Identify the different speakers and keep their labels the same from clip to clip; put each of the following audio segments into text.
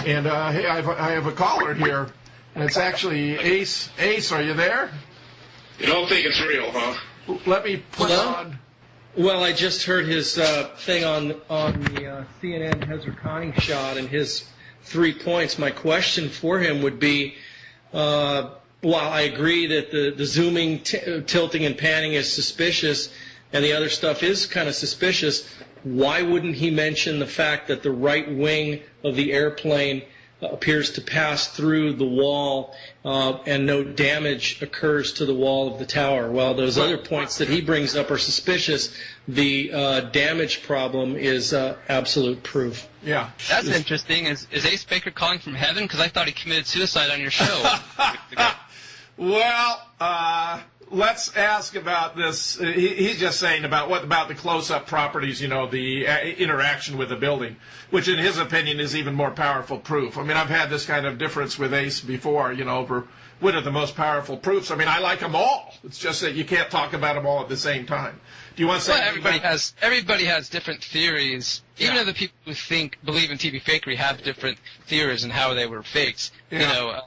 Speaker 1: And hey, I have a caller here, and it's actually Ace. Ace, are you there?
Speaker 2: You don't think it's real, huh?
Speaker 1: Let me put on.
Speaker 3: Well, I just heard his thing on the CNN Hezar Conning shot and his 3 points. My question for him would be, while I agree that the zooming, tilting, and panning is suspicious, and the other stuff is kind of suspicious, why wouldn't he mention the fact that the right wing of the airplane appears to pass through the wall and no damage occurs to the wall of the tower? Well, those other points that he brings up are suspicious. The damage problem is absolute proof.
Speaker 1: Yeah.
Speaker 4: That's interesting. Is Ace Baker calling from heaven? Because I thought he committed suicide on your show.
Speaker 1: Well, let's ask about this. He's just saying about the close-up properties, the interaction with the building, which in his opinion is even more powerful proof. I mean, I've had this kind of difference with Ace before, over what are the most powerful proofs. I mean, I like them all. It's just that you can't talk about them all at the same time. Do you want to say?
Speaker 4: Well, everybody has different theories.
Speaker 1: Yeah.
Speaker 4: Even the people who believe in TV fakery have different theories and how they were fakes.
Speaker 1: Yeah.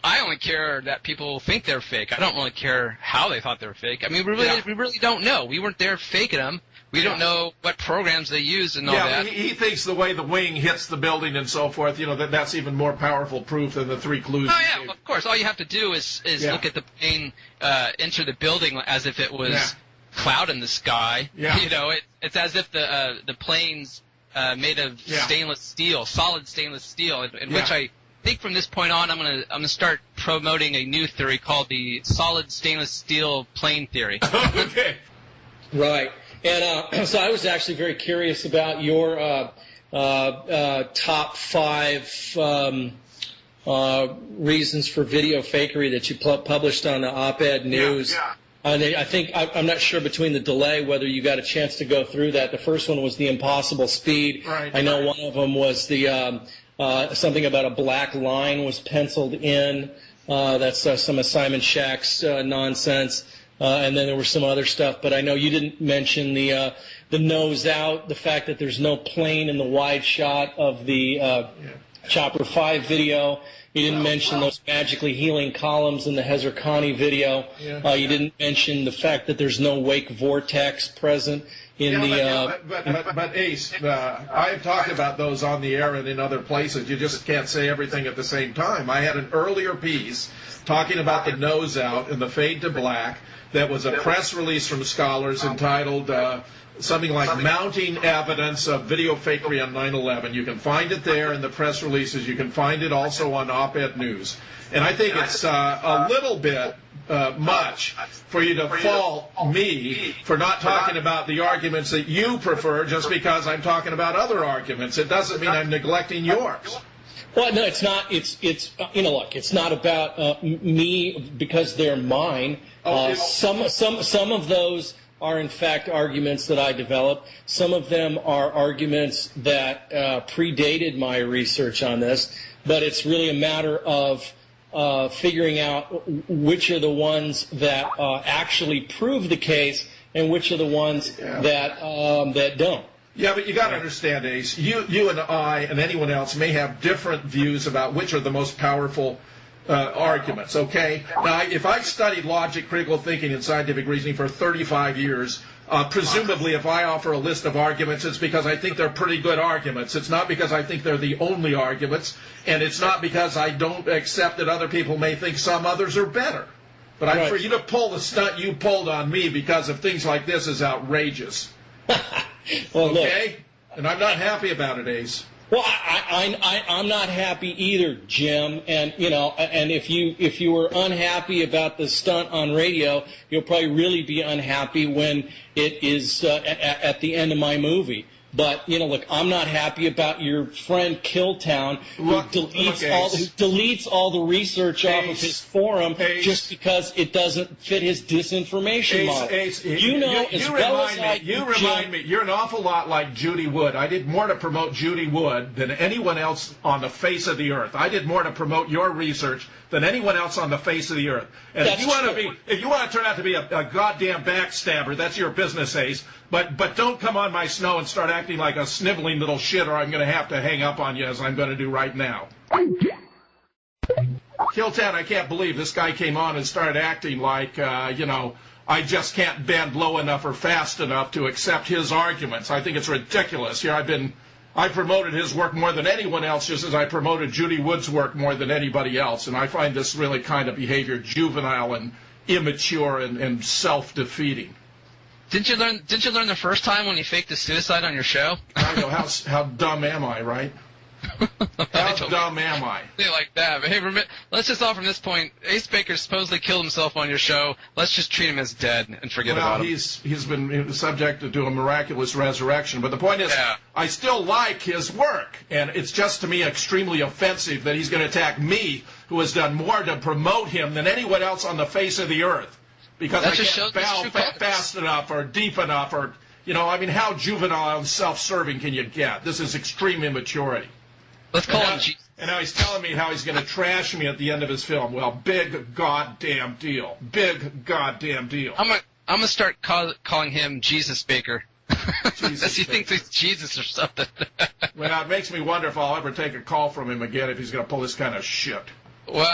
Speaker 4: I only care that people think they're fake. I don't really care how they thought they were fake. I mean, we really don't know. We weren't there faking them. We don't know what programs they used and all that.
Speaker 1: He thinks the way the wing hits the building and so forth, that's even more powerful proof than the 3 clues.
Speaker 4: Oh, yeah, well, of course. All you have to do is look at the plane enter the building as if it was cloud in the sky.
Speaker 1: Yeah.
Speaker 4: It's as if the plane's made of stainless steel, solid stainless steel, in which I think from this point on, I'm gonna start promoting a new theory called the solid stainless steel plane theory.
Speaker 1: Okay.
Speaker 3: Right. And so I was actually very curious about your top 5 reasons for video fakery that you published on the op-ed news.
Speaker 1: Yeah.
Speaker 3: I think I'm not sure between the delay whether you got a chance to go through that. The first one was the impossible speed.
Speaker 1: Right.
Speaker 3: I know one of them was the something about a black line was penciled in. That's some of Simon Shack's nonsense. And then there was some other stuff, but I know you didn't mention the nose out, the fact that there's no plane in the wide shot of the Chopper 5 video. You didn't mention those magically healing columns in the Hezar Conning video.
Speaker 1: Yeah.
Speaker 3: You didn't mention the fact that there's no wake vortex present in
Speaker 1: But Ace, I've talked about those on the air and in other places. You just can't say everything at the same time. I had an earlier piece talking about the nose out and the fade to black that was a press release from scholars entitled something like Mounting Evidence of Video Fakery on 9/11. You can find it there in the press releases. You can find it also on op-ed news. And I think it's a little bit much for you to fault me for not talking about the arguments that you prefer just because I'm talking about other arguments. It doesn't mean I'm neglecting yours.
Speaker 3: Well, no, it's not. It's look, it's not about me because they're mine. Some of those are in fact arguments that I developed. Some of them are arguments that predated my research on this. But it's really a matter of figuring out which are the ones that actually prove the case and which are the ones that don't.
Speaker 1: Yeah, but you got to understand, Ace. You and I and anyone else may have different views about which are the most powerful arguments. Okay. Now, if I've studied logic, critical thinking, and scientific reasoning for 35 years, presumably, if I offer a list of arguments, it's because I think they're pretty good arguments. It's not because I think they're the only arguments, and it's not because I don't accept that other people may think some others are better. But for you to pull the stunt you pulled on me because of things like this is outrageous.
Speaker 3: Well,
Speaker 1: okay?
Speaker 3: Look,
Speaker 1: and I'm not happy about it, Ace.
Speaker 3: Well, I'm not happy either, Jim. And and if you were unhappy about the stunt on radio, you'll probably really be unhappy when it is at the end of my movie. But look, I'm not happy about your friend Killtown who deletes all the research off of his forum just because it doesn't fit his disinformation model. You remind me. You're
Speaker 1: an awful lot like Judy Wood. I did more to promote Judy Wood than anyone else on the face of the earth. I did more to promote your research than anyone else on the face of the earth. And if you want to turn out to be a goddamn backstabber, that's your business, Ace. But don't come on my snow and start acting like a sniveling little shit, or I'm going to have to hang up on you, as I'm going to do right now. Kiltan, I can't believe this guy came on and started acting like, I just can't bend low enough or fast enough to accept his arguments. I think it's ridiculous. Here I promoted his work more than anyone else, just as I promoted Judy Wood's work more than anybody else. And I find this really kind of behavior juvenile and immature and self-defeating.
Speaker 4: Didn't you learn the first time when you faked a suicide on your show?
Speaker 1: I know, how dumb am I, right? How dumb am I?
Speaker 4: Like that. But hey, let's just off from this point. Ace Baker supposedly killed himself on your show. Let's just treat him as dead and forget about him.
Speaker 1: He's been subjected to a miraculous resurrection. But the point is, I still like his work, and it's just to me extremely offensive that he's going to attack me, who has done more to promote him than anyone else on the face of the earth, because I can't bow fast enough or deep enough, or how juvenile and self-serving can you get? This is extreme immaturity.
Speaker 4: Let's call him Jesus.
Speaker 1: And now he's telling me how he's going to trash me at the end of his film. Well, big goddamn deal. Big goddamn deal.
Speaker 4: I'm gonna start calling him Jesus Baker. Unless he thinks he's Jesus or something.
Speaker 1: Well, it makes me wonder if I'll ever take a call from him again, if he's going to pull this kind of shit.
Speaker 4: Well,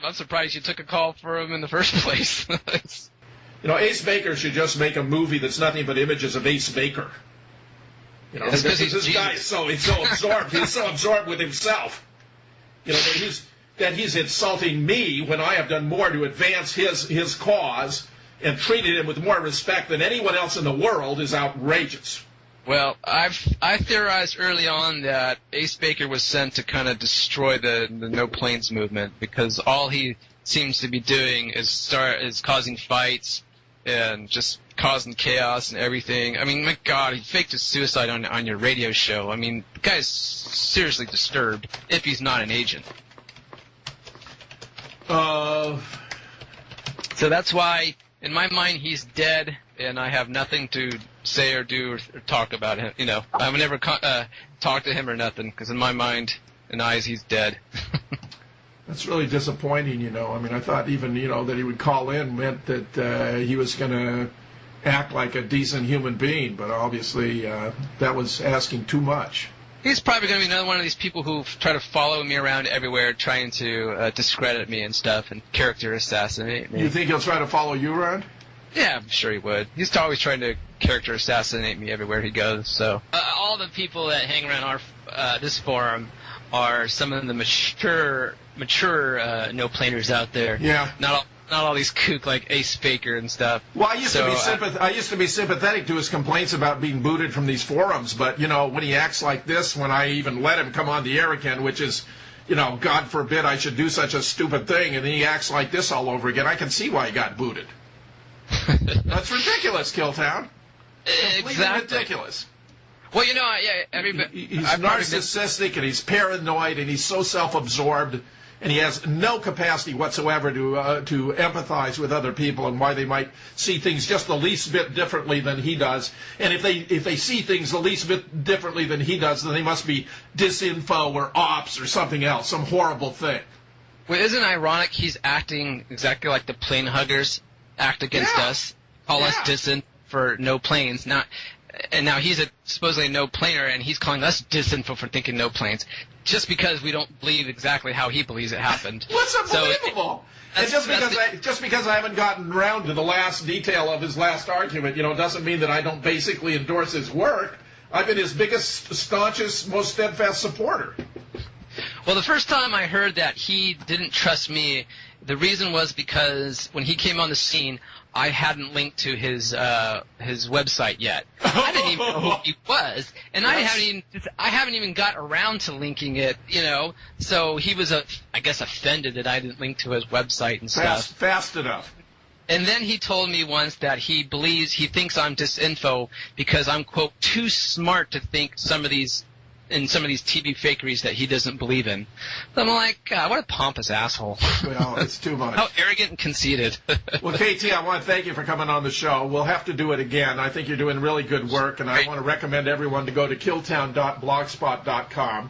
Speaker 4: I'm surprised you took a call from him in the first place.
Speaker 1: Ace Baker should just make a movie that's nothing but images of Ace Baker. This guy is so absorbed. He's so absorbed with himself. That he's insulting me when I have done more to advance his cause and treated him with more respect than anyone else in the world is outrageous.
Speaker 4: Well, I theorized early on that Ace Baker was sent to kind of destroy the No Planes movement, because all he seems to be doing is causing fights and just causing chaos and everything. I mean, my God, he faked his suicide on your radio show. I mean, the guy's seriously disturbed if he's not an agent. So that's why, in my mind, he's dead, and I have nothing to say or do or talk about him. I would never talk to him or nothing, because in my mind and eyes, he's dead.
Speaker 1: That's really disappointing, I mean, I thought even, that he would call in meant that he was going to act like a decent human being, but obviously that was asking too much.
Speaker 4: He's probably going to be another one of these people who try to follow me around everywhere, trying to discredit me and stuff and character assassinate me.
Speaker 1: You think he'll try to follow you around?
Speaker 4: Yeah, I'm sure he would. He's always trying to character assassinate me everywhere he goes. So all the people that hang around this forum are some of the mature no-planers out there.
Speaker 1: Yeah.
Speaker 4: Not all these kook like Ace Baker and stuff.
Speaker 1: Well, I used to be sympathetic to his complaints about being booted from these forums, but when he acts like this, when I even let him come on the air again, which is, God forbid I should do such a stupid thing, and then he acts like this all over again, I can see why he got booted. That's ridiculous, Killtown.
Speaker 4: Exactly.
Speaker 1: Ridiculous.
Speaker 4: Well, he's
Speaker 1: narcissistic, and he's paranoid, and he's so self-absorbed, and he has no capacity whatsoever to empathize with other people and why they might see things just the least bit differently than he does. And if they see things the least bit differently than he does, then they must be disinfo or ops or something else, some horrible thing.
Speaker 4: Well, isn't it ironic he's acting exactly like the plane huggers act against us, call us disin for no planes, and now he's supposedly a no-planer, and he's calling us disinfo for thinking no planes, just because we don't believe exactly how he believes it happened.
Speaker 1: What's unbelievable? And just because I haven't gotten around to the last detail of his last argument, doesn't mean that I don't basically endorse his work. I've been his biggest, staunchest, most steadfast supporter.
Speaker 4: Well, the first time I heard that he didn't trust me, the reason was because when he came on the scene, I hadn't linked to his website yet. I didn't even know who he was, and I haven't even got around to linking it. So he was I guess offended that I didn't link to his website and stuff.
Speaker 1: Fast enough.
Speaker 4: And then he told me once that he thinks I'm disinfo because I'm, quote, too smart to think some of these TV fakeries that he doesn't believe in. So I'm like, God, what a pompous asshole.
Speaker 1: Well, it's too much.
Speaker 4: How arrogant and conceited.
Speaker 1: Well, KT, I want to thank you for coming on the show. We'll have to do it again. I think you're doing really good work, and I want to recommend everyone to go to killtown.blogspot.com.